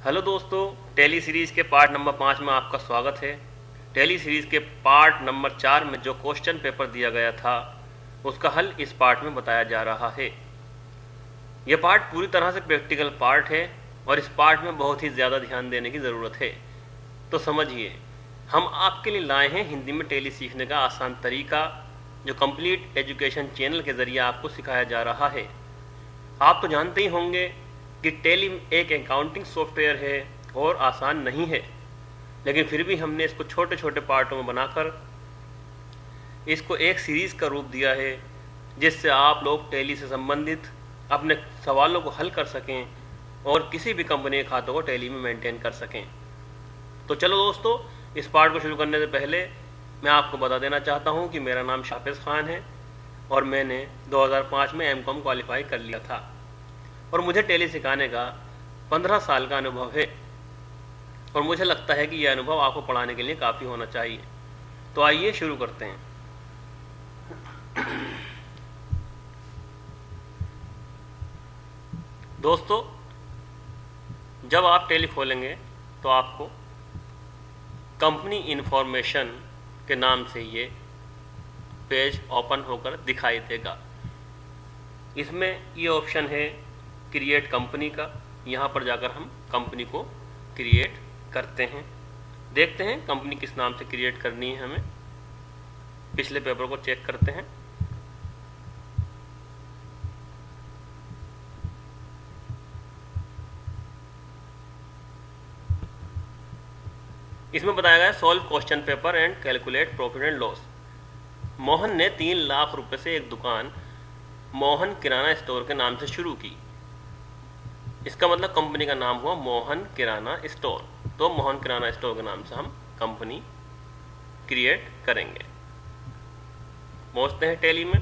Hello दोस्तों, tele series के part number 5 में आपका स्वागत है। टेली सीरीज़ के पार्ट नंबर 4 में जो क्वेश्चन पेपर दिया गया था उसका हल इस पार्ट में बताया जा रहा है। यह पार्ट पूरी तरह से प्रैक्टिकल पार्ट है और इस पार्ट में बहुत ही ज़्यादा ध्यान देने की ज़रूरत है। तो समझिए, हम आपके लिए लाए हैं हिंदी में टेली सीखने का आसान तरीका, जो कंप्लीट एजुकेशन चैनल के ज़रिए आपको सिखाया जा रहा है। आप तो जानते ही होंगे कि टेली एक अकाउंटिंग सॉफ्टवेयर है और आसान नहीं है, लेकिन फिर भी हमने इसको छोटे छोटे पार्टों में बनाकर इसको एक सीरीज़ का रूप दिया है, जिससे आप लोग टेली से संबंधित अपने सवालों को हल कर सकें और किसी भी कंपनी के खातों को टेली में मेंटेन कर सकें। तो चलो दोस्तों, इस पार्ट को शुरू करने से पहले मैं आपको बता देना चाहता हूं कि मेरा नाम शाफिज़ खान है और मैंने 2005 में एमकॉम क्वालिफाई कर लिया था और मुझे टेली सिखाने का 15 साल का अनुभव है और मुझे लगता है कि यह अनुभव आपको पढ़ाने के लिए काफ़ी होना चाहिए। तो आइए शुरू करते हैं। दोस्तों, जब आप टेली खोलेंगे तो आपको कंपनी इन्फॉर्मेशन के नाम से ये पेज ओपन होकर दिखाई देगा। इसमें ये ऑप्शन है क्रिएट कंपनी का। यहाँ पर जाकर हम कंपनी को क्रिएट करते हैं। देखते हैं कंपनी किस नाम से क्रिएट करनी है हमें। पिछले पेपर को चेक करते हैं। इसमें बताया गया है solve question paper and calculate profit and loss. Mohan ने 3 लाख रुपए से एक दुकान मोहन किराना स्टोर के नाम से शुरू की। इसका मतलब कंपनी का नाम हुआ मोहन किराना स्टोर। तो मोहन किराना स्टोर के नाम से हम कंपनी क्रिएट करेंगे। पहुंचते हैं टेली में,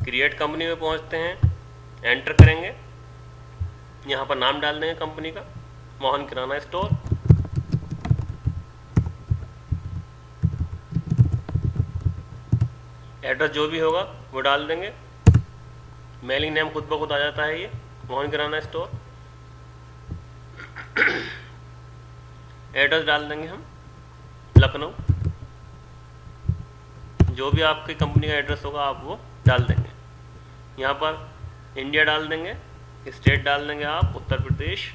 क्रिएट कंपनी में पहुंचते हैं, एंटर करेंगे। यहां पर नाम डाल देंगे कंपनी का, मोहन किराना स्टोर। एड्रेस जो भी होगा वो डाल देंगे। मेलिंग नेम खुद ब खुद आ जाता है, ये मोहन किराना स्टोर। एड्रेस डाल देंगे हम लखनऊ। जो भी आपकी कंपनी का एड्रेस होगा आप वो डाल देंगे। यहाँ पर इंडिया डाल देंगे, स्टेट डाल देंगे आप उत्तर प्रदेश।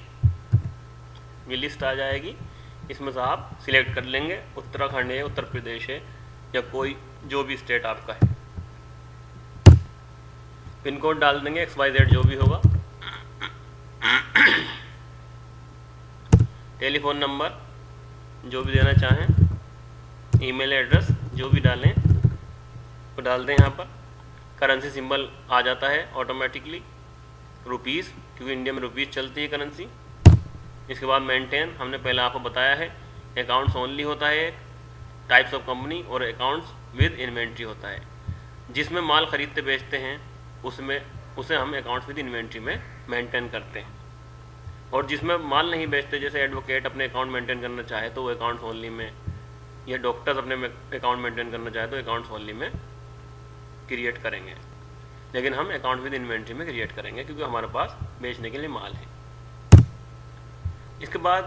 ये लिस्ट आ जाएगी, इसमें से आप सिलेक्ट कर लेंगे उत्तराखंड है, उत्तर प्रदेश है या कोई जो भी स्टेट आपका है। पिन कोड डाल देंगे XYZ जो भी होगा। टेलीफोन नंबर जो भी देना चाहें, ईमेल एड्रेस जो भी डालें वो डाल दें। यहाँ पर करेंसी सिंबल आ जाता है ऑटोमेटिकली, रुपीज़, क्योंकि इंडिया में रुपीज़ चलती है करेंसी। इसके बाद मेंटेन, हमने पहले आपको बताया है, अकाउंट्स ओनली होता है, टाइप्स ऑफ कंपनी, और अकाउंट्स विद इन्वेंट्री होता है। जिसमें माल खरीदते बेचते हैं उसे हम अकाउंट्स विद इन्वेंट्री में मेंटेन करते हैं, और जिसमें माल नहीं बेचते, जैसे एडवोकेट अपने अकाउंट मेंटेन करना चाहे तो वो अकाउंट्स ओनली में, या डॉक्टर्स अपने अकाउंट मेंटेन करना चाहे तो अकाउंट्स ओनली में क्रिएट करेंगे। लेकिन हम अकाउंट विद इन्वेंट्री में क्रिएट करेंगे क्योंकि हमारे पास बेचने के लिए माल है। इसके बाद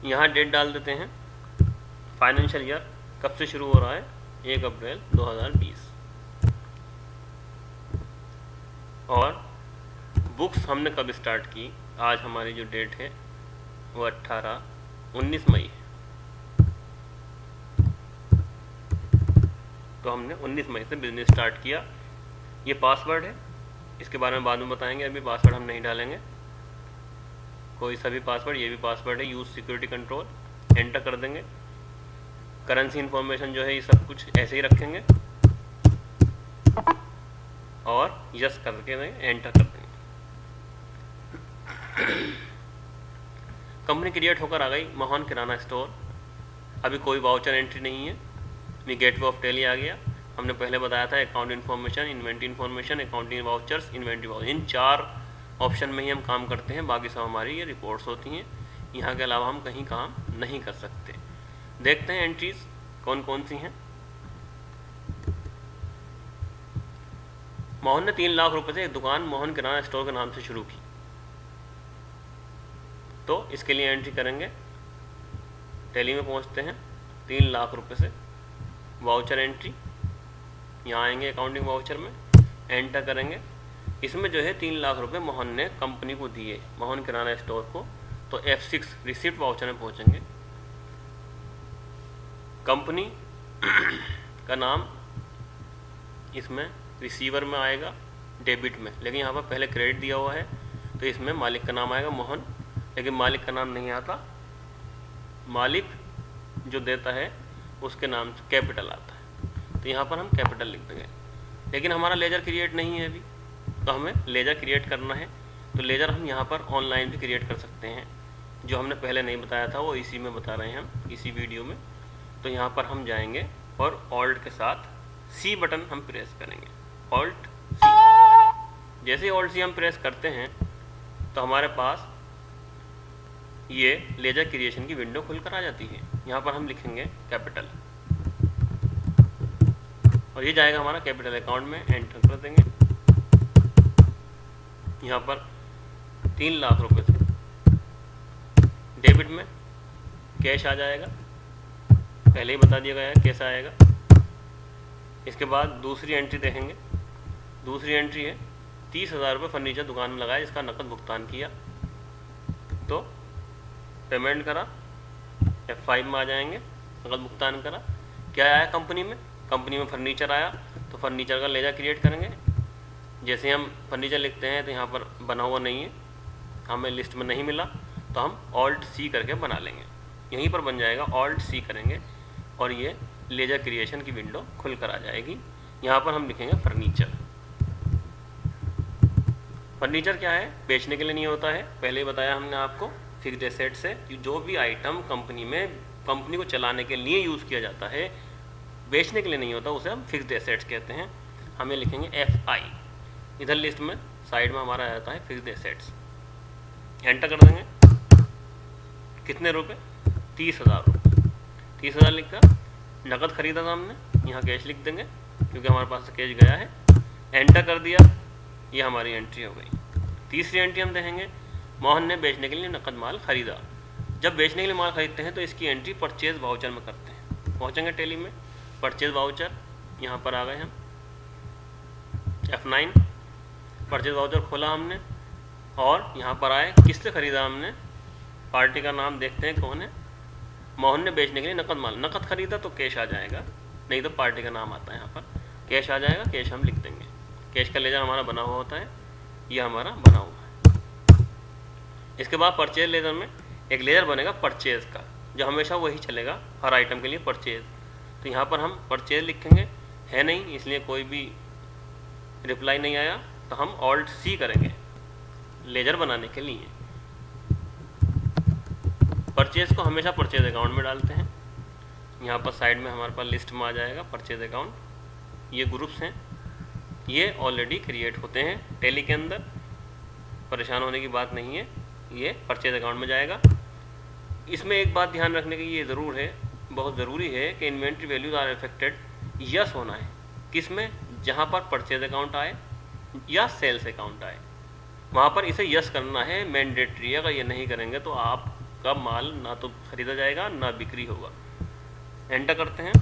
यहाँ डेट डाल देते हैं, फाइनेंशियल ईयर कब से शुरू हो रहा है, 1 अप्रैल 2020। और बुक्स हमने कब स्टार्ट की, आज हमारी जो डेट है वो 19 मई है। तो हमने 19 मई से बिजनेस स्टार्ट किया। ये पासवर्ड है, इसके बारे में बाद में बताएंगे, अभी पासवर्ड हम नहीं डालेंगे कोई सा भी पासवर्ड। ये भी पासवर्ड है, यूज सिक्योरिटी कंट्रोल। एंटर कर देंगे। करेंसी इंफॉर्मेशन जो है ये सब कुछ ऐसे ही रखेंगे और यस करके एंटर कर देंगे। कंपनी क्रिएट होकर आ गई, मोहन किराना स्टोर। अभी कोई वाउचर एंट्री नहीं है, ये गेटवे ऑफ टेली आ गया। हमने पहले बताया था account information, inventory information, accounting vouchers, inventory voucher, इन 4 ऑप्शन में ही हम काम करते हैं। बाकी सब हमारी ये रिपोर्ट्स होती हैं। यहाँ के अलावा हम कहीं काम नहीं कर सकते। देखते हैं एंट्रीज कौन कौन सी हैं। मोहन ने 3 लाख रुपए से एक दुकान मोहन किराना स्टोर के नाम से शुरू की। तो इसके लिए एंट्री करेंगे, टैली में पहुंचते हैं, 3 लाख रुपए से वाउचर एंट्री, यहाँ आएंगे अकाउंटिंग वाउचर में, एंटर करेंगे। इसमें जो है 3 लाख रुपए मोहन ने कंपनी को दिए, मोहन किराना स्टोर को। तो F6 रिसिप्ट वाउचर में पहुंचेंगे, कंपनी का नाम इसमें रिसीवर में आएगा डेबिट में, लेकिन यहाँ पर पहले क्रेडिट दिया हुआ है तो इसमें मालिक का नाम आएगा मोहन, लेकिन मालिक का नाम नहीं आता, मालिक जो देता है उसके नाम से कैपिटल आता है। तो यहाँ पर हम कैपिटल लिख देंगे, लेकिन हमारा लेजर क्रिएट नहीं है अभी, तो हमें लेजर क्रिएट करना है। तो लेजर हम यहाँ पर ऑनलाइन भी क्रिएट कर सकते हैं, जो हमने पहले नहीं बताया था वो इसी में बता रहे हैं हम इसी वीडियो में। तो यहाँ पर हम जाएंगे और ऑल्ट के साथ सी बटन हम प्रेस करेंगे, ऑल्ट सी। जैसे ही ऑल्ट सी हम प्रेस करते हैं तो हमारे पास ये लेजर क्रिएशन की विंडो खुलकर आ जाती है। यहाँ पर हम लिखेंगे कैपिटल और ये जाएगा हमारा कैपिटल अकाउंट में, एंटर कर देंगे। यहाँ पर 3 लाख रुपए से डेबिट में कैश आ जाएगा, पहले ही बता दिया गया है कैसा आएगा। इसके बाद दूसरी एंट्री देखेंगे, दूसरी एंट्री है 30,000 रुपये फर्नीचर दुकान में लगाया जिसका नकद भुगतान किया, तो पेमेंट करा, F5 में आ जाएंगे, नकद भुगतान करा। क्या आया कंपनी में? कंपनी में फर्नीचर आया, तो फर्नीचर का लेजर क्रिएट करेंगे। जैसे हम फर्नीचर लिखते हैं तो यहाँ पर बना हुआ नहीं है, हमें लिस्ट में नहीं मिला, तो हम ऑल्ट सी करके बना लेंगे, यहीं पर बन जाएगा, ऑल्ट सी करेंगे और ये लेजर क्रिएशन की विंडो खुल कर आ जाएगी। यहाँ पर हम लिखेंगे फर्नीचर। फर्नीचर क्या है? बेचने के लिए नहीं होता है, पहले ही बताया हमने आपको। फिक्स्ड एसेट से जो भी आइटम कंपनी में कंपनी को चलाने के लिए यूज़ किया जाता है, बेचने के लिए नहीं होता, उसे हम फिक्स्ड एसेट्स कहते हैं। हमें लिखेंगे FI, इधर लिस्ट में साइड में हमारा आ जाता है फिक्स्ड एसेट्स, एंटर कर देंगे। कितने रुपए? 30,000 रुपये। 30,000 लिखकर नकद खरीदा था हमने, यहाँ कैश लिख देंगे क्योंकि हमारे पास से कैश गया है, एंटर कर दिया, ये हमारी एंट्री हो गई। तीसरी एंट्री हम देखेंगे, मोहन ने बेचने के लिए नकद माल खरीदा। जब बेचने के लिए माल खरीदते हैं तो इसकी एंट्री परचेज वाउचर में करते हैं। पहुँचेंगे टैली में, परचेज वाउचर, यहाँ पर आ गए हम, F9, परचेज वाउचर खोला हमने और यहाँ पर आए, किससे खरीदा हमने, पार्टी का नाम देखते हैं कौन है, मोहन ने बेचने के लिए नकद माल, नकद खरीदा तो कैश आ जाएगा, नहीं तो पार्टी का नाम आता है, यहाँ पर कैश आ जाएगा, कैश हम लिख देंगे। कैश का लेजर हमारा बना हुआ होता है, ये हमारा बना हुआ है। इसके बाद परचेज लेजर में एक लेजर बनेगा परचेज का, जो हमेशा वही चलेगा हर आइटम के लिए, परचेज। तो यहाँ पर हम परचेज लिखेंगे, है नहीं इसलिए कोई भी रिप्लाई नहीं आया, तो हम ऑल्ट सी करेंगे लेजर बनाने के लिए। परचेज को हमेशा परचेज अकाउंट में डालते हैं, यहाँ पर साइड में हमारे पास लिस्ट में आ जाएगा परचेज अकाउंट। ये ग्रुप्स हैं, ये ऑलरेडी क्रिएट होते हैं टैली के अंदर, परेशान होने की बात नहीं है, ये परचेज अकाउंट में जाएगा। इसमें एक बात ध्यान रखने की ये ज़रूर है, बहुत ज़रूरी है कि inventory values are affected yes होना है, किसमें? जहाँ पर परचेज अकाउंट आए या सेल्स अकाउंट आए, वहाँ पर इसे यस करना है, मैंडेटरी है। अगर ये नहीं करेंगे तो आपका माल ना तो खरीदा जाएगा ना बिक्री होगा। एंटर करते हैं,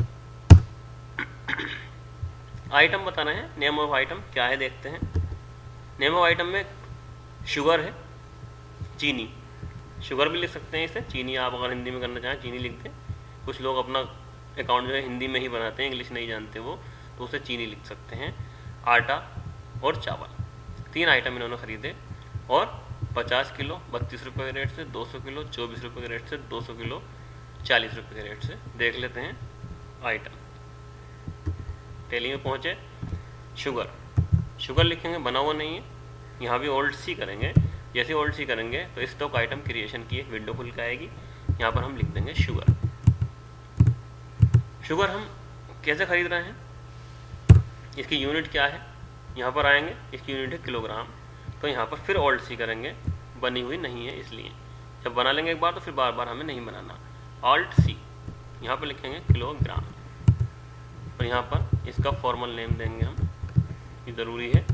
आइटम बताना है, नेम ऑफ आइटम क्या है देखते हैं। नेम ऑफ आइटम में शुगर है, चीनी, शुगर भी लिख सकते हैं इसे, चीनी आप अगर हिंदी में करना चाहें चीनी लिख दें। कुछ लोग अपना अकाउंट जो है हिंदी में ही बनाते हैं, इंग्लिश नहीं जानते वो, तो उसे चीनी लिख सकते हैं। आटा और चावल, 3 आइटम इन्होंने खरीदे और 50 किलो 32 रुपये के रेट से, 200 किलो 24 रुपये के रेट से, 200 किलो 40 रुपये के रेट से। देख लेते हैं आइटम। टैली में पहुँचे, शुगर, शुगर लिखेंगे, बना हुआ नहीं है, यहाँ भी ऑल्ट सी करेंगे। जैसे ऑल्ट सी करेंगे तो स्टॉक आइटम क्रिएशन की एक विंडो खुल के आएगी, यहाँ पर हम लिख देंगे शुगर। शुगर हम कैसे खरीद रहे हैं, इसकी यूनिट क्या है, यहाँ पर आएंगे, इसकी यूनिट है किलोग्राम, तो यहाँ पर फिर ऑल्ट सी करेंगे, बनी हुई नहीं है इसलिए। जब बना लेंगे एक बार तो फिर बार बार हमें नहीं बनाना, ऑल्ट सी, यहाँ पर लिखेंगे किलोग्राम और यहाँ पर इसका फॉर्मल नेम देंगे हम, ये ज़रूरी है।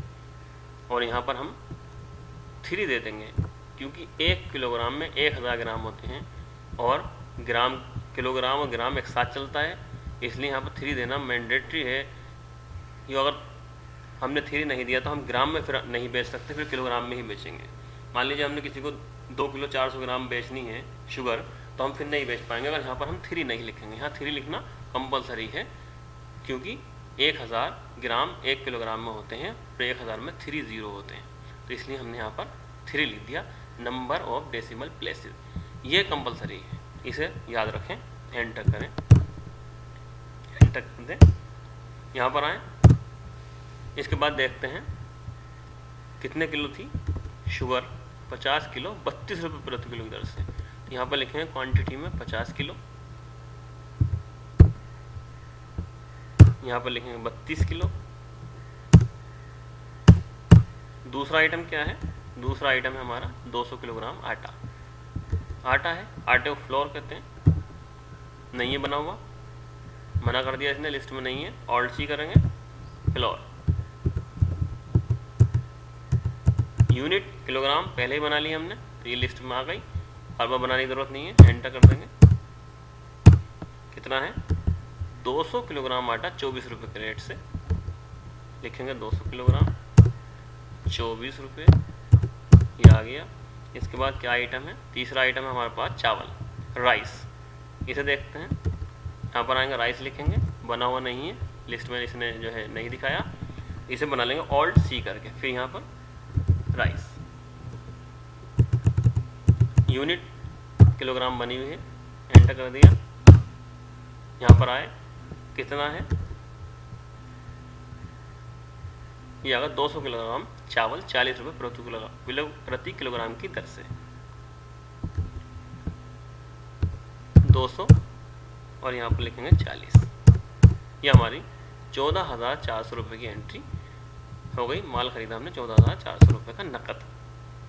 और यहाँ पर हम 3 दे देंगे, क्योंकि 1 किलोग्राम में 1000 ग्राम होते हैं और ग्राम, किलोग्राम और ग्राम एक साथ चलता है, इसलिए यहाँ पर 3 देना मैंडेटरी है। ये अगर हमने 3 नहीं दिया तो हम ग्राम में फिर नहीं बेच सकते, फिर किलोग्राम में ही बेचेंगे। मान लीजिए हमने किसी को 2 किलो 400 ग्राम बेचनी है शुगर, तो हम फिर नहीं बेच पाएंगे अगर यहाँ पर हम 3 नहीं लिखेंगे। यहाँ 3 लिखना कंपलसरी है, क्योंकि 1000 ग्राम 1 किलोग्राम में होते हैं और 1000 में 3 जीरो होते हैं, तो इसलिए हमने यहाँ पर 3 लिख दिया, नंबर ऑफ डेसिमल प्लेसेस। ये कंपलसरी है, इसे याद रखें। एंटर करें, एंटर कर दें, यहाँ पर आए। इसके बाद देखते हैं कितने किलो थी शुगर, 50 किलो 32 रुपये प्रति किलो की दर से। तो यहाँ पर लिखेंगे क्वांटिटी में 50 किलो, यहाँ पर लिखेंगे 32 किलो। दूसरा आइटम क्या है? दूसरा आइटम है हमारा 200 किलोग्राम आटा। आटा है, आटे को फ्लोर कहते हैं, नहीं है बना हुआ, मना कर दिया इसने, लिस्ट में नहीं है। ऑल्ट सी करेंगे, फ्लोर। यूनिट किलोग्राम पहले ही बना ली हमने, तो ये लिस्ट में आ गई, अब बनाने की जरूरत नहीं है। एंटर कर देंगे। कितना है? 200 किलोग्राम आटा 24 रुपये के रेट से लिखेंगे। 200 किलोग्राम 24 रुपये, ये आ गया। इसके बाद क्या आइटम है? तीसरा आइटम है हमारे पास चावल, राइस। इसे देखते हैं, यहाँ पर आएंगे, राइस लिखेंगे, बना हुआ नहीं है लिस्ट में, इसने जो है नहीं दिखाया, इसे बना लेंगे ऑल्ट सी करके, फिर यहाँ पर राइस। यूनिट किलोग्राम बनी हुई है, एंटर कर दिया। यहाँ पर आए, कितना है? ये आएगा 200 किलोग्राम चावल 40 रुपये प्रति किलोग्राम की दर से। 200 और यहाँ पर लिखेंगे 40। ये हमारी 14,400 रुपये की एंट्री हो गई। माल खरीदा हमने 14,400 रुपये का नकद,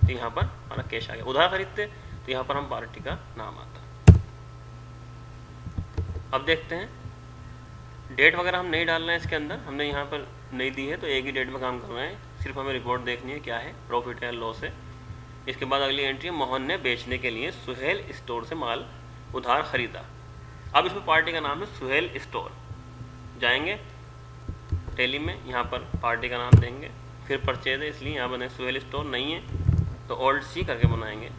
तो यहाँ पर हमारा कैश आ गया। उधार खरीदते तो यहाँ पर हम पार्टी का नाम आता। अब देखते हैं, डेट वगैरह हम नहीं डाल रहे हैं इसके अंदर, हमने यहाँ पर नहीं दी है, तो एक ही डेट में काम कर रहे हैं, सिर्फ हमें रिपोर्ट देखनी है क्या है, प्रॉफिट है लॉस है। इसके बाद अगली एंट्री, मोहन ने बेचने के लिए सुहेल स्टोर से माल उधार खरीदा। अब इसमें पार्टी का नाम है सुहेल स्टोर। जाएंगे टैली में, यहाँ पर पार्टी का नाम देंगे, फिर परचेज है इसलिए यहाँ बने सुहेल स्टोर, नहीं है तो ऑल्ट सी करके बनाएंगे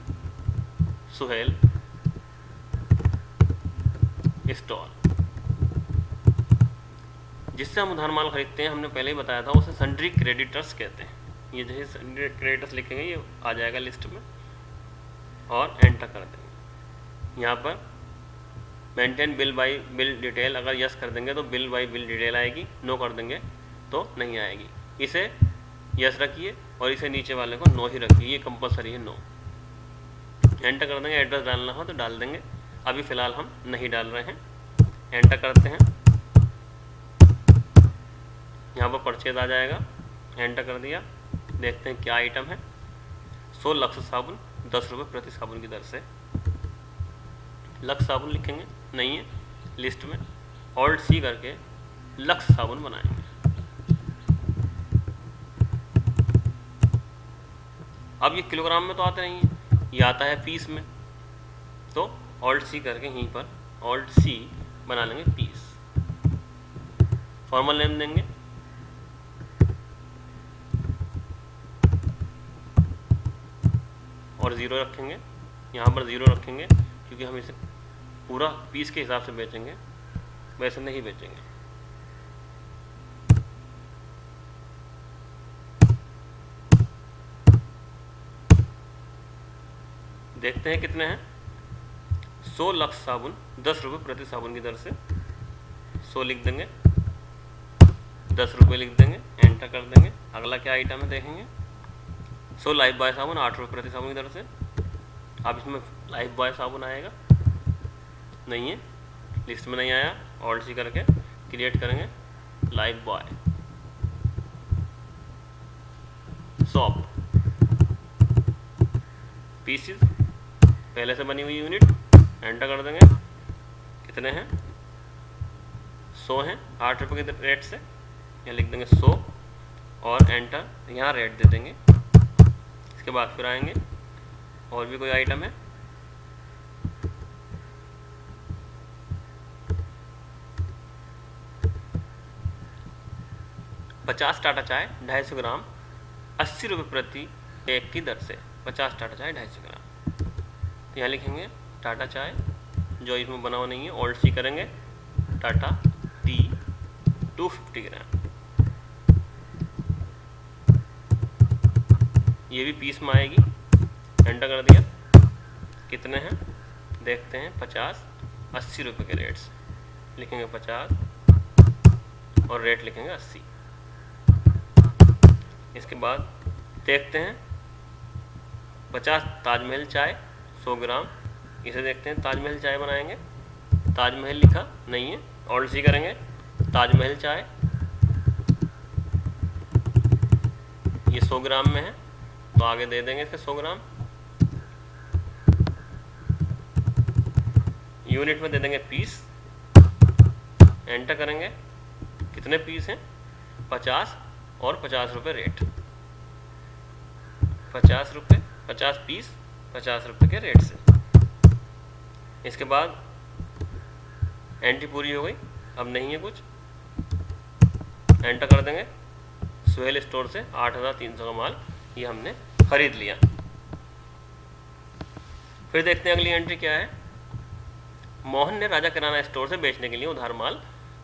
सुहेल स्टोर। जिससे हम उधार माल खरीदते हैं, हमने पहले ही बताया था, उसे सन्ड्री क्रेडिटर्स कहते हैं। ये जैसे सन्ड्री क्रेडिटर्स लिखेंगे ये आ जाएगा लिस्ट में, और एंटर कर देंगे। यहाँ पर maintain bill by bill detail, अगर यस कर देंगे तो बिल बाई बिल डिटेल आएगी, नो कर देंगे तो नहीं आएगी। इसे यस रखिए और इसे नीचे वाले को नो ही रखिए, ये कंपलसरी है, नो। एंटर कर देंगे, एड्रेस डालना हो तो डाल देंगे, अभी फ़िलहाल हम नहीं डाल रहे हैं। एंटर करते हैं, यहाँ पर परचेज आ जाएगा, एंटर कर दिया। देखते हैं क्या आइटम है। 100 लक्स साबुन 10 रुपये प्रति साबुन की दर से। लक्स साबुन लिखेंगे, नहीं है लिस्ट में, ऑल्ट सी करके लक्स साबुन बनाएंगे। अब ये किलोग्राम में तो आता नहीं है, ये आता है पीस में, तो ऑल्ट सी करके यहीं पर ऑल्ट सी बना लेंगे पीस। फॉर्मल नेम देंगे, और ज़ीरो रखेंगे, यहाँ पर ज़ीरो रखेंगे क्योंकि हम इसे पूरा पीस के हिसाब से बेचेंगे, वैसे नहीं बेचेंगे। देखते हैं कितने हैं। 100 लक्स साबुन 10 रुपये प्रति साबुन की दर से 100 लिख देंगे, 10 रुपये लिख देंगे, एंटर कर देंगे। अगला क्या आइटम है देखेंगे। 100 लाइफ बॉय साबुन 8 रुपये प्रति साबुन की दर से। अब इसमें लाइफ बॉय साबुन आएगा, नहीं है लिस्ट में नहीं आया, ऑल्ट सी करके क्रिएट करेंगे लाइफ बॉय। सॉप पीसीज पहले से बनी हुई यूनिट, एंटर कर देंगे। कितने हैं? 100 हैं, 8 रुपये के रेट से, यहाँ लिख देंगे 100 और एंटर, यहाँ रेट दे देंगे। इसके बाद फिर आएंगे, और भी कोई आइटम है, पचास टाटा चाय 250 ग्राम 80 रुपये प्रति एक की दर से, 50 टाटा चाय 250 ग्राम। तो यहाँ लिखेंगे टाटा चाय, जो इसमें बना हुआ नहीं है, ऑल्ट सी करेंगे, टाटा टी 250 ग्राम। ये भी पीस में आएगी, एंटर कर दिया। कितने हैं देखते हैं, 50 80 रुपये के रेट से लिखेंगे 50 और रेट लिखेंगे 80। इसके बाद देखते हैं 50 ताजमहल चाय 100 ग्राम, इसे देखते हैं ताजमहल चाय बनाएंगे। ताजमहल लिखा नहीं है, ऑल्ट सी करेंगे, ताजमहल चाय, ये 100 ग्राम में है तो आगे दे देंगे इसके 100 ग्राम। यूनिट में दे देंगे पीस, एंटर करेंगे। कितने पीस हैं, 50 और 50 रुपये रेट, 50 रुपये, 50 पीस 50 रुपये के रेट से। इसके बाद एंट्री पूरी हो गई, अब नहीं है कुछ, एंटर कर देंगे। सुहेल स्टोर से 8300 का माल ये हमने खरीद लिया। फिर देखते हैं अगली एंट्री क्या है। मोहन ने राजा किराना स्टोर से बेचने के लिए उधार माल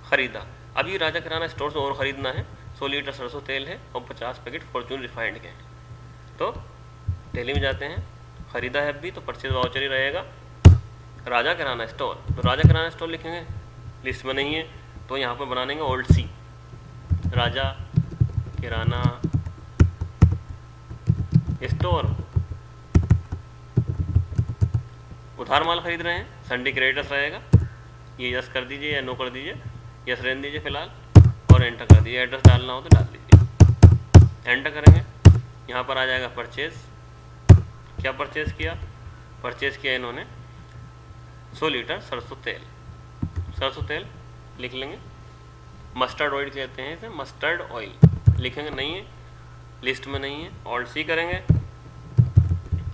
खरीदा। अब ये राजा किराना स्टोर से और ख़रीदना है। 100 लीटर सरसों तेल है और 50 पैकेट फॉर्चून रिफाइंड के हैं। तो दिल्ली में जाते हैं, ख़रीदा है अभी तो परचेज वाउचर ही रहेगा, राजा किराना स्टोर। तो राजा किराना स्टोर लिखेंगे, लिस्ट में नहीं है तो यहाँ पर बना देंगे ओल्ड सी, राजा किराना स्टोर। उधार माल खरीद रहे हैं, संडे क्रेडिटर्स रहेगा, ये यस कर दीजिए या नो कर दीजिए, यस रहने दीजिए फिलहाल और एंटर कर दीजिए। एड्रेस डालना हो तो डाल दीजिए, एंटर करेंगे। यहाँ पर आ जाएगा परचेज, क्या परचेज किया, परचेज किया इन्होंने 100 लीटर सरसों तेल। सरसों तेल लिख लेंगे, मस्टर्ड ऑयल कहते हैं इसे, मस्टर्ड ऑयल लिखेंगे, नहीं है लिस्ट में नहीं है, ऑल्ट सी करेंगे,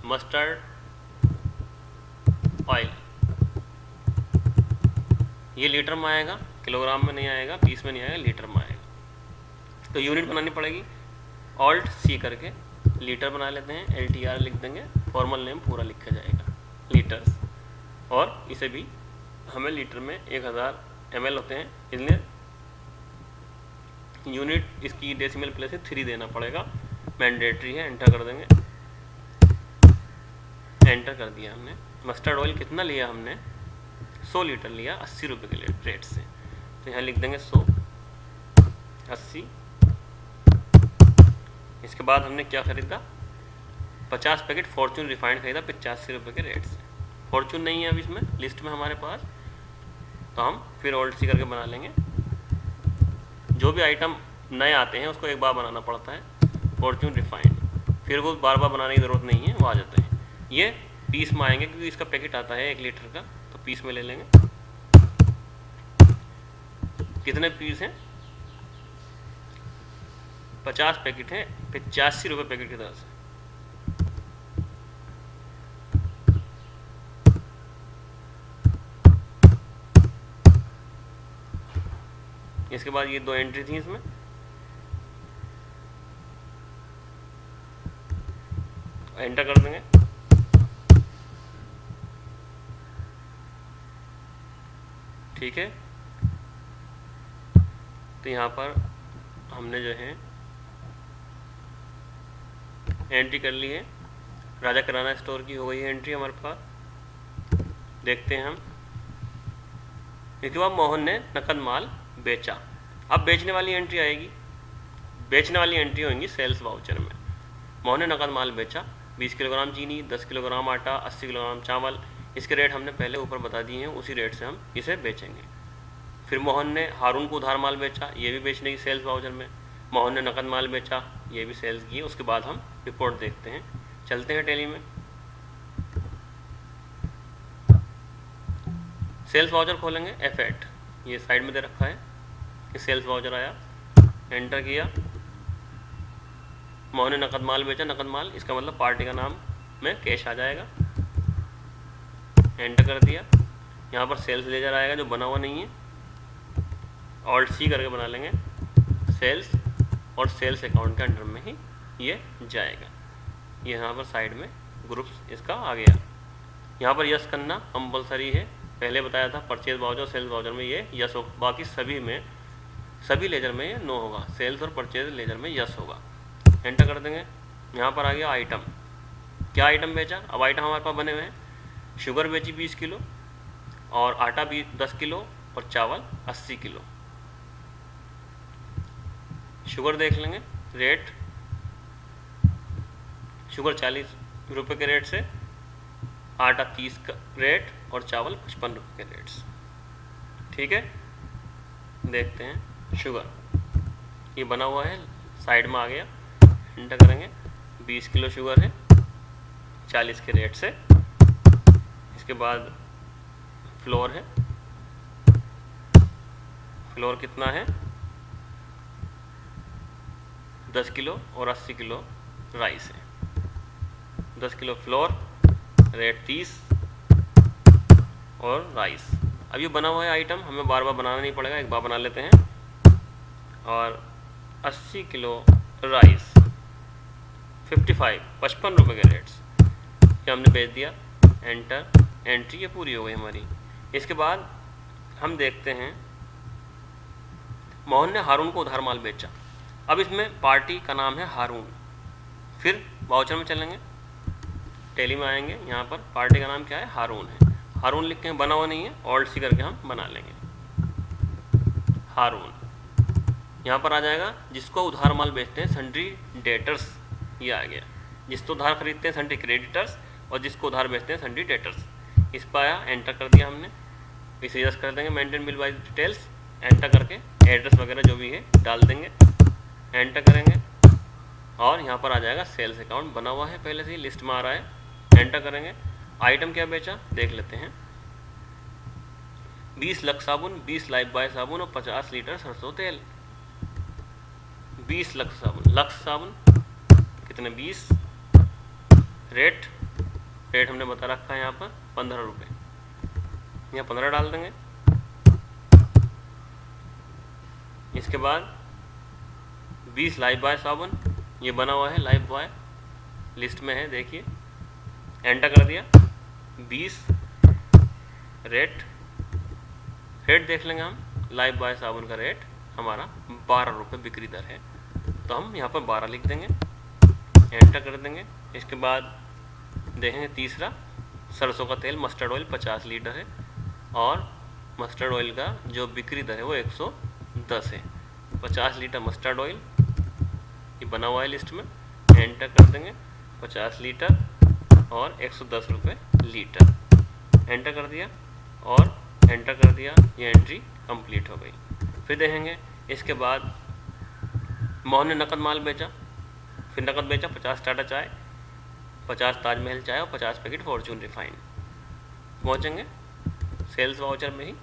मस्टर्ड ऑयल। ये लीटर में आएगा, किलोग्राम में नहीं आएगा, पीस में नहीं आएगा, लीटर में आएगा। तो यूनिट बनानी पड़ेगी, ऑल्ट सी करके लीटर बना लेते हैं, LTR लिख देंगे, फॉर्मल नेम पूरा लिखा जाएगा लीटर्स। और इसे भी हमें लीटर में 1000 ml होते हैं, इसलिए यूनिट इसकी डेसिमल प्लेस से 3 देना पड़ेगा, मैंडेटरी है। एंटर कर देंगे, एंटर कर दिया हमने। मस्टर्ड ऑयल कितना लिया हमने, 100 लीटर लिया 80 रुपये के रेट से, तो यहाँ लिख देंगे 100 80। इसके बाद हमने क्या खरीदा, 50 पैकेट फॉर्चून रिफाइंड खरीदा 85 रुपये के रेट से। फॉर्चून नहीं है अभी इसमें लिस्ट में हमारे पास, तो हम फिर ओल्ड सी करके बना लेंगे। जो भी आइटम नए आते हैं उसको एक बार बनाना पड़ता है, फॉर्चून रिफाइंड, फिर वो बार बार बनाने की ज़रूरत नहीं है, वो आ जाते हैं। ये पीस में आएंगे क्योंकि इसका पैकेट आता है 1 लीटर का, तो पीस में ले लेंगे। कितने पीस हैं, 50 पैकेट हैं, 85 रुपये पैकेट की तरह से। इसके बाद ये 2 एंट्री थी इसमें, एंटर कर देंगे। ठीक है, तो यहाँ पर हमने जो है एंट्री कर ली है, राजा किराना स्टोर की हो गई है एंट्री हमारे पास। देखते हैं हम। इसके बाद मोहन ने नकद माल बेचा। अब बेचने वाली एंट्री आएगी, बेचने वाली एंट्री होंगी सेल्स वाउचर में। मोहन ने नकद माल बेचा, 20 किलोग्राम चीनी, 10 किलोग्राम आटा, 80 किलोग्राम चावल। इसके रेट हमने पहले ऊपर बता दिए हैं, उसी रेट से हम इसे बेचेंगे। फिर मोहन ने हारून को उधार माल बेचा, ये भी बेचने की सेल्स वाउचर में। मोहन ने नकद माल बेचा, ये भी सेल्स की है। उसके बाद हम रिपोर्ट देखते हैं, चलते हैं टैली में। सेल्स वाउचर खोलेंगे, F8 ये साइड में दे रखा है, ये सेल्स वाउचर आया, एंटर किया। मोहन ने नकद माल बेचा, नकद माल इसका मतलब पार्टी का नाम में कैश आ जाएगा, एंटर कर दिया। यहाँ पर सेल्स लेजर आएगा जो बना हुआ नहीं है, ऑल्ट सी करके बना लेंगे सेल्स, और सेल्स अकाउंट के अंडर में ही ये जाएगा। ये यहाँ पर साइड में ग्रुप्स इसका आ गया। यहाँ पर यस करना कंपलसरी है, पहले बताया था परचेज वाउचर सेल्स वाउचर में ये यस हो, बाकी सभी लेजर में ये नो होगा, सेल्स और परचेज लेजर में यस होगा। एंटर कर देंगे। यहाँ पर आ गया आइटम, क्या आइटम बेचा। अब आइटम हमारे पास बने हुए हैं, शुगर बेची 20 किलो और आटा भी 10 किलो और चावल 80 किलो। शुगर देख लेंगे, रेट शुगर 40 रुपये के रेट से, आटा 30 का रेट और चावल 55 रुपये के रेट से। ठीक है, देखते हैं शुगर, ये बना हुआ है साइड में आ गया, एंटर करेंगे। 20 किलो शुगर है 40 के रेट से। इसके बाद फ्लोर है, फ्लोर कितना है 10 किलो और 80 किलो राइस है। 10 किलो फ्लोर, रेट 30 और राइस। अब ये बना हुआ है आइटम, हमें बार बार बनाना नहीं पड़ेगा, एक बार बना लेते हैं। और 80 किलो राइस 55 रुपये के रेट्स, ये हमने भेज दिया, एंटर, एंट्री ये पूरी हो गई हमारी। इसके बाद हम देखते हैं मोहन ने हारून को उधार माल बेचा। अब इसमें पार्टी का नाम है हारून। फिर वाउचर में चलेंगे, टेली में आएंगे, यहाँ पर पार्टी का नाम क्या है हारून है। हारून लिख के बना हुआ नहीं है, ऑल्ट सी करके हम बना लेंगे हारून। यहाँ पर आ जाएगा जिसको उधार माल बेचते हैं सन्ड्री डेटर्स, ये आ गया। जिसको उधार खरीदते हैं सन्ड्री क्रेडिटर्स और जिसको उधार बेचते हैं सन्ड्री डेटर्स। इस पर आया, एंटर कर दिया हमने। इसे यस कर देंगे, maintain bill wise details, enter करके एड्रेस वगैरह जो भी है डाल देंगे, एंटर करेंगे। और यहाँ पर आ जाएगा सेल्स अकाउंट बना हुआ है, पहले से ही लिस्ट में आ रहा है, एंटर करेंगे। आइटम क्या बेचा देख लेते हैं, 20 लक्स साबुन, 20 लाइफ बॉय साबुन और 50 लीटर सरसों तेल। 20 लक्स साबुन, लक्स साबुन कितने 20, रेट हमने बता रखा है यहाँ पर 15 रुपये, यहाँ 15 डाल देंगे। इसके बाद 20 लाइफ बॉय साबुन, ये बना हुआ है लाइफ बॉय, लिस्ट में है देखिए, एंटर कर दिया। 20 रेट देख लेंगे हम, लाइफ बॉय साबुन का रेट हमारा 12 रुपये बिक्री दर है, तो हम यहाँ पर 12 लिख देंगे, एंटर कर देंगे। इसके बाद देखेंगे तीसरा, सरसों का तेल मस्टर्ड ऑयल 50 लीटर है और मस्टर्ड ऑयल का जो बिक्री दर है वो 110 है। 50 लीटर मस्टर्ड ऑयल ये बना हुआ है लिस्ट में, एंटर कर देंगे। 50 लीटर और 110 रुपये लीटर, एंटर कर दिया और एंटर कर दिया, ये एंट्री कंप्लीट हो गई। फिर देखेंगे इसके बाद मोहन ने नकद माल बेचा, फिर नकद बेचा 50 टाटा चाय, 50 ताजमहल चाय और 50 पैकेट फॉर्चून रिफाइन। पहुँचेंगे सेल्स वाउचर में ही,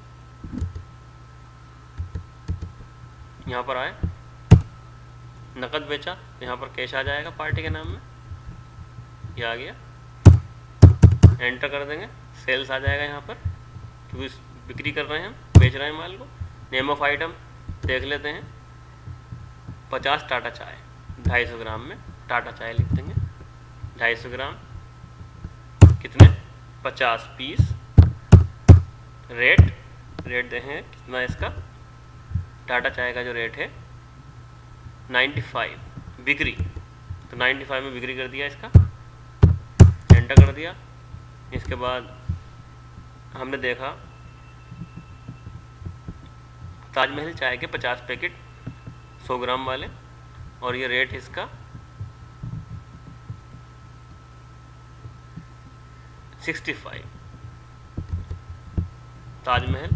यहाँ पर आए, नकद बेचा, यहाँ पर कैश आ जाएगा पार्टी के नाम में, ये आ गया, एंटर कर देंगे। सेल्स आ जाएगा यहाँ पर, क्योंकि बिक्री कर रहे हैं हम, बेच रहे हैं माल को। नेम ऑफ आइटम देख लेते हैं, 50 टाटा चाय 250 ग्राम में टाटा चाय लिख देंगे, 250 ग्राम कितने 50 पीस। रेट देखेंगे कितना इसका, टाटा चाय का जो रेट है 95, बिक्री तो 95 में बिक्री कर दिया इसका, एंटर कर दिया। इसके बाद हमने देखा ताजमहल चाय के 50 पैकेट 100 ग्राम वाले, और ये रेट इसका 65। ताजमहल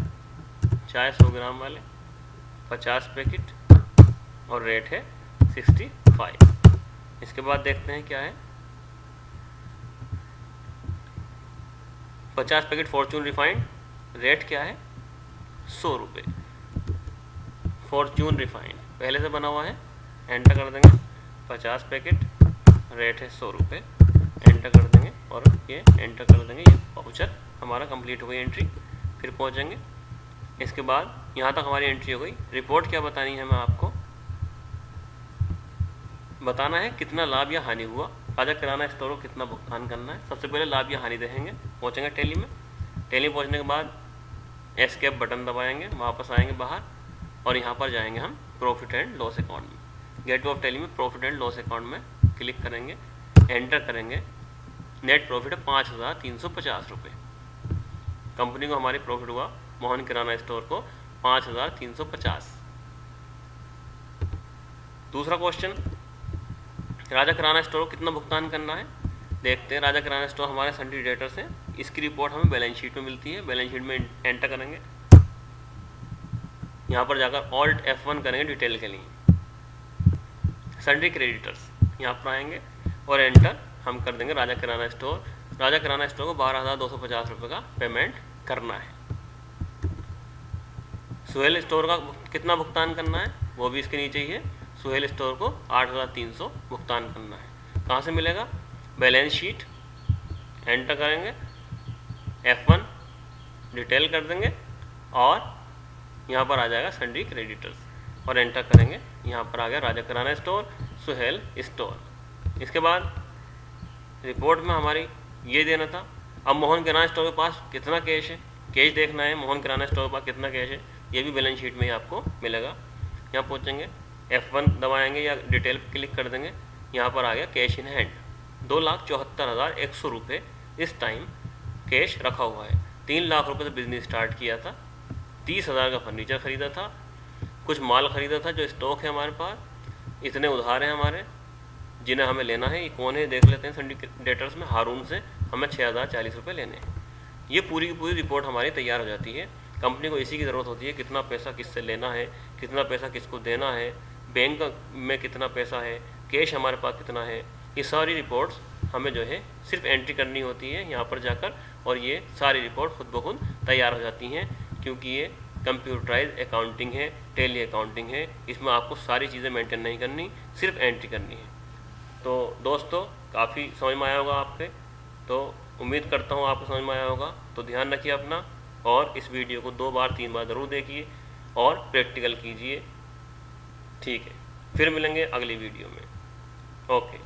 चाय 100 ग्राम वाले 50 पैकेट और रेट है 65। इसके बाद देखते हैं क्या है, 50 पैकेट फॉर्चून रिफाइंड, रेट क्या है 100 रुपये। फॉर्चून रिफाइंड पहले से बना हुआ है, एंटर कर देंगे। 50 पैकेट, रेट है 100 रुपये, एंटर कर देंगे और ये एंटर कर देंगे। ये वाउचर हमारा कंप्लीट हो गई एंट्री। फिर पहुंचेंगे, इसके बाद यहाँ तक हमारी एंट्री हो गई। रिपोर्ट क्या बतानी है, मैं आपको बताना है कितना लाभ या हानि हुआ, राजा किराना स्टोर को कितना भुगतान करना है। सबसे पहले लाभ या हानि देखेंगे। पहुँचेंगे टैली में, टैली में पहुँचने के बाद एस्केप बटन दबाएंगे, वापस आएंगे बाहर और यहाँ पर जाएंगे हम प्रॉफिट एंड लॉस अकाउंट में। गेट ऑफ टैली में प्रॉफिट एंड लॉस अकाउंट में क्लिक करेंगे, एंटर करेंगे। नेट प्रॉफिट है 5350 रुपये। कंपनी को हमारी प्रॉफिट हुआ मोहन किराना स्टोर को 5350। दूसरा क्वेश्चन, राजा किराना स्टोर को कितना भुगतान करना है देखते हैं। राजा किराना स्टोर हमारे सन्ड्री डेटर्स हैं। इसकी रिपोर्ट हमें बैलेंस शीट में मिलती है। बैलेंस शीट में एंटर करेंगे, यहाँ पर जाकर ऑल्ट F1 करेंगे डिटेल के लिए। सन्ड्री क्रेडिटर्स यहाँ पर आएंगे और एंटर हम कर देंगे राजा किराना स्टोर। राजा किराना स्टोर को 12,250 रुपये का पेमेंट करना है। सुहेल स्टोर का कितना भुगतान करना है वो भी इसके नीचे ही है। सुहेल स्टोर को 8,300 भुगतान करना है। कहाँ से मिलेगा, बैलेंस शीट, एंटर करेंगे, F1 डिटेल कर देंगे और यहाँ पर आ जाएगा सन्ड्री क्रेडिटर्स और एंटर करेंगे। यहाँ पर आ गया राजा किराना स्टोर, सुहेल स्टोर। इसके बाद रिपोर्ट में हमारी ये देना था। अब मोहन किराना स्टोर के पास कितना कैश है, कैश देखना है। मोहन किराना स्टोर के पास कितना कैश है ये भी बैलेंस शीट में ही आपको मिलेगा। यहाँ पहुँचेंगे, F1 दबाएंगे या डिटेल क्लिक कर देंगे। यहाँ पर आ गया कैश इन हैंड 2,74,100 रुपये इस टाइम कैश रखा हुआ है। 3 लाख रुपये से बिजनेस स्टार्ट किया था। 30,000 का फर्नीचर ख़रीदा था, कुछ माल ख़रीदा था जो स्टॉक है हमारे पास। इतने उधार हैं हमारे जिन्हें हमें लेना है। ये कौन है देख लेते हैं। सन्ड्री डेटर्स में हारून से हमें 6,040 रुपये लेने हैं। ये पूरी की पूरी रिपोर्ट हमारी तैयार हो जाती है। कंपनी को इसी की ज़रूरत होती है, कितना पैसा किससे लेना है, कितना पैसा किसको देना है, बैंक में कितना पैसा है, कैश हमारे पास कितना है। ये सारी रिपोर्ट्स हमें जो है सिर्फ एंट्री करनी होती है यहाँ पर जाकर और ये सारी रिपोर्ट खुद ब खुद तैयार हो जाती हैं, क्योंकि ये कंप्यूटराइज अकाउंटिंग है, टेली अकाउंटिंग है। इसमें आपको सारी चीज़ें मेंटेन नहीं करनी, सिर्फ एंट्री करनी है। तो दोस्तों काफ़ी समझ में आया होगा आपके, तो उम्मीद करता हूँ आपको समझ में आया होगा। तो ध्यान रखिए अपना और इस वीडियो को 2 बार 3 बार ज़रूर देखिए और प्रैक्टिकल कीजिए। ठीक है, फिर मिलेंगे अगली वीडियो में। ओके।